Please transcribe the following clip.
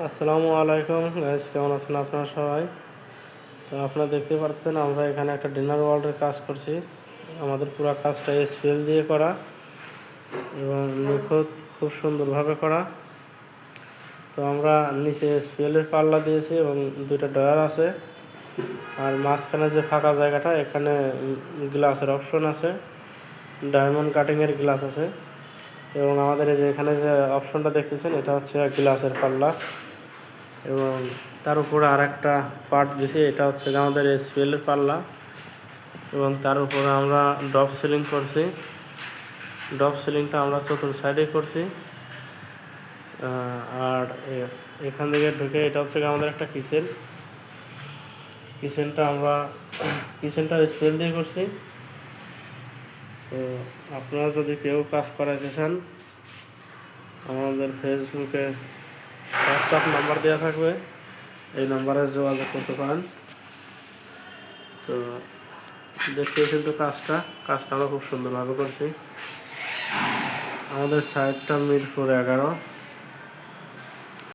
আসসালামু আলাইকুম গাইস, কেমন আছেন আপনারা সবাই? তো আপনারা দেখতে পাচ্ছেন আমরা এখানে একটা ডিনার ওয়ার্ল্ডের কাজ করছি। আমাদের পুরো কাজটা এসপিএল দিয়ে করা এবং নিখুঁত, খুব সুন্দরভাবে করা। তো আমরা নিচে এসপিএলের পাল্লা দিয়েছি এবং দুইটা ডয়ার আছে, আর মাঝখানে যে ফাঁকা জায়গাটা এখানে গ্লাসের অপশন আছে, ডায়মন্ড কাটিংয়ের গ্লাস আছে। এবং আমাদের এই যে এখানে যে অপশনটা দেখতেছেন এটা হচ্ছে গ্লাসের পাল্লা, এবং তার উপরে আর একটা পার্ট দিয়েছি, এটা হচ্ছে আমাদের এসপিএলের পাল্লা। এবং তার উপরে আমরা ড্রপ সিলিং করছি। ড্রপ সিলিংটা আমরা চতুর্থ সাইডে করছি। আর এখান থেকে ঢুকে এটা হচ্ছে আমাদের একটা কিচেনটা এসপিএল দিয়ে করছি। তো আপনারা যদি কেউ কাজ করাইতে চান, আমাদের ফেসবুকে হোয়াটসঅ্যাপ নাম্বার দেওয়া থাকবে, এই নাম্বারে যোগাযোগ করতে পারেন। তো দেখতে কিন্তু কাজটা আমরা খুব সুন্দরভাবে করছি। আমাদের সাইটটা মিরপুর 11।